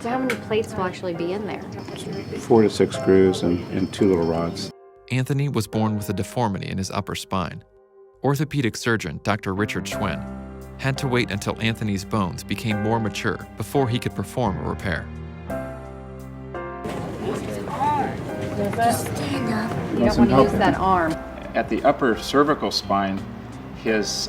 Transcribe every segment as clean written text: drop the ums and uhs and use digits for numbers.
So how many plates will actually be in there? 4 to 6 screws and 2 little rods. Anthony was born with a deformity in his upper spine. Orthopedic surgeon Dr. Richard Schwen had to wait until Anthony's bones became more mature before he could perform a repair. Just stand up. You don't want to use that arm. At the upper cervical spine, his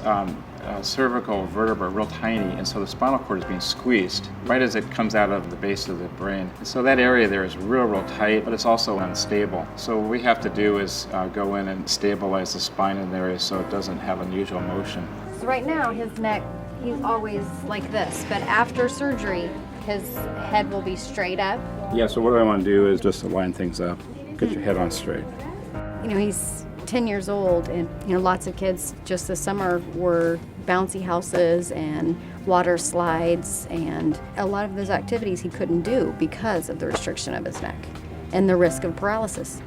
cervical vertebrae are real tiny, and so the spinal cord is being squeezed right as it comes out of the base of the brain. And so that area there is real tight, but it's also unstable. So what we have to do is go in and stabilize the spine in the area so it doesn't have unusual motion. So right now, his neck, he's always like this, but after surgery, his head will be straight up. Yeah, so what I want to do is just align things up, get your head on straight. You know, he's 10 years old, and you know, lots of kids just this summer were bouncy houses and water slides, and a lot of those activities he couldn't do because of the restriction of his neck and the risk of paralysis.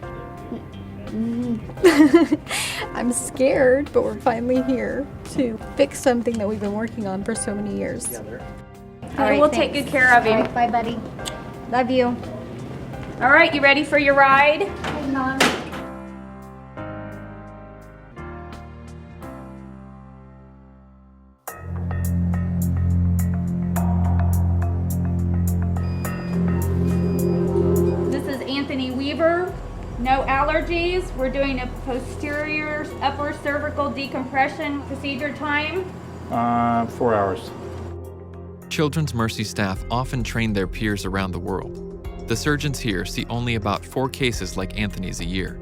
I'm scared, but we're finally here to fix something that we've been working on for so many years. All right, we'll take good care of him. All right, bye, buddy. Love you. All right, you ready for your ride? Hey, Mom. This is Anthony Weaver. No allergies. We're doing a posterior upper cervical decompression procedure time. 4 hours. Children's Mercy staff often train their peers around the world. The surgeons here see only about 4 cases like Anthony's a year.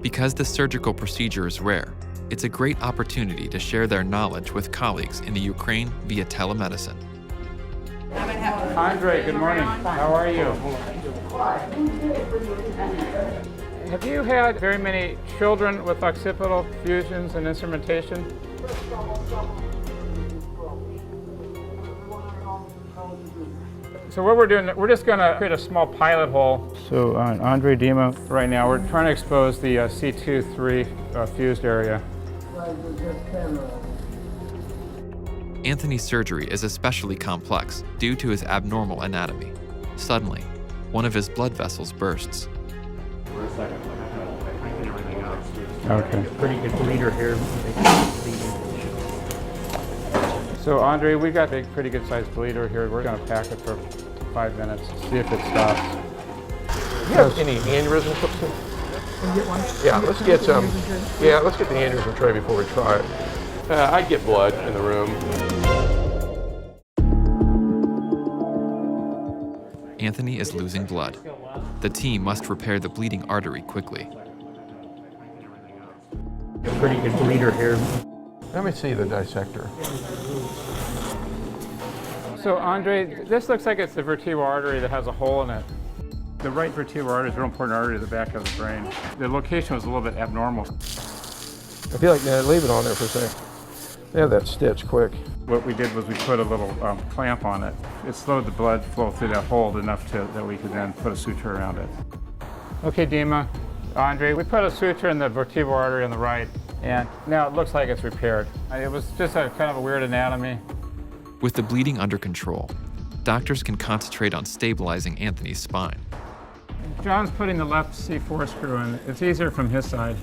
Because this surgical procedure is rare, it's a great opportunity to share their knowledge with colleagues in the Ukraine via telemedicine. Andre, good morning. How are you? Have you had very many children with occipital fusions and instrumentation? So what we're doing, we're just going to create a small pilot hole. So Andre Dima, right now we're trying to expose the C2-3 fused area. Anthony's surgery is especially complex due to his abnormal anatomy. Suddenly, one of his blood vessels bursts. Okay. Pretty good bleeder here. So Andre, we got a pretty good sized bleeder here. We're going to pack it for 5 minutes, see if it stops. Do you have any aneurysm clips in? Yeah, let's get some. Yeah, let's get the aneurysm tray before we try it. I'd get blood in the room. Anthony is losing blood. The team must repair the bleeding artery quickly. Pretty good bleeder here. Let me see the dissector. So Andre, this looks like it's the vertebral artery that has a hole in it. The right vertebral artery is a real important artery to the back of the brain. The location was a little bit abnormal. I feel like, leave it on there for a second. They have that stitch quick. What we did was we put a little clamp on it. It slowed the blood flow through that hole enough that we could then put a suture around it. Okay, Dima, Andre, we put a suture in the vertebral artery on the right, and now it looks like it's repaired. It was just a kind of a weird anatomy. With the bleeding under control, doctors can concentrate on stabilizing Anthony's spine. John's putting the left C4 screw in. It's easier from his side.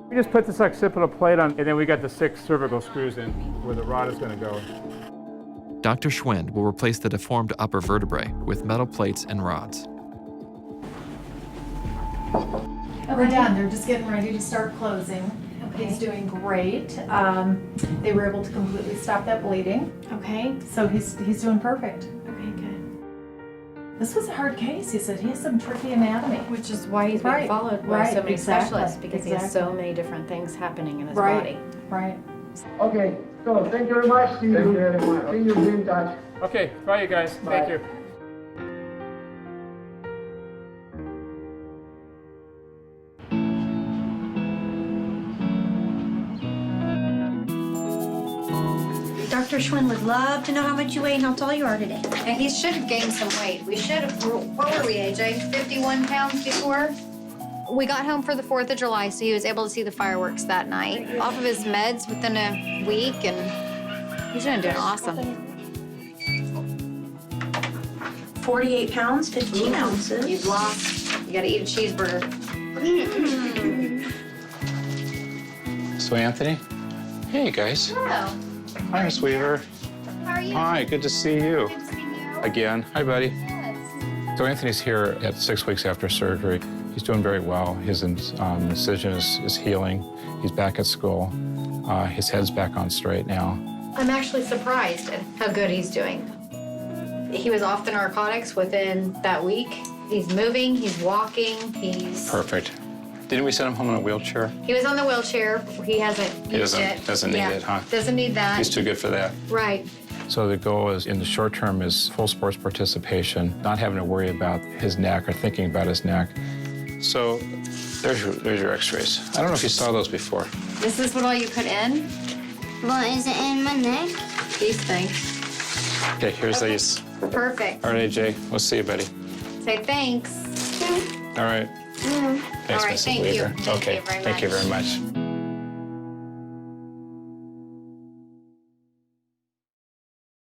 We just put this occipital plate on, and then we got the 6 cervical screws in where the rod is going to go. Dr. Schwen will replace the deformed upper vertebrae with metal plates and rods. We're done. They're just getting ready to start closing. Okay. He's doing great. They were able to completely stop that bleeding. Okay. So he's doing perfect. Okay, good. This was a hard case. He said he has some tricky anatomy. Which is why he's being Right, followed by right, so many exactly, specialists, because he has so exactly. many different things happening in his Right, body. right. Okay, so thank you very much. See you very much. See you, be in touch. Okay, bye you guys. Thank you. Dr. Schwen would love to know how much you weigh and how tall you are today. And he should have gained some weight. We should have, what were we, AJ? 51 pounds before? We got home for the 4th of July, so he was able to see the fireworks that night. Off of his meds within a week, and he's doing awesome. 48 pounds, 15 ounces. You've lost. You gotta eat a cheeseburger. So Anthony, hey guys. Hello. Hi, Miss Weaver. How are you? Hi, good to see you. Good to see you. Again. Hi, buddy. Yes. So Anthony's here at 6 weeks after surgery. He's doing very well. His incision is healing. He's back at school. His head's back on straight now. I'm actually surprised at how good he's doing. He was off the narcotics within that week. He's moving, he's walking, he's... Perfect. Didn't we send him home in a wheelchair? He was on the wheelchair. He hasn't used it. Doesn't need it, huh? Doesn't need that. He's too good for that. Right. So the goal is, in the short term, is full sports participation, not having to worry about his neck or thinking about his neck. So there's your x-rays. I don't know if you saw those before. This is what all you put in? Well, is it in my neck? These things. Okay, here's these. Perfect. All right, AJ, we'll see you, buddy. Say thanks. All right. Thanks, All right, Mrs. thank you. Weaver. Thank Okay, you very thank you much. very much.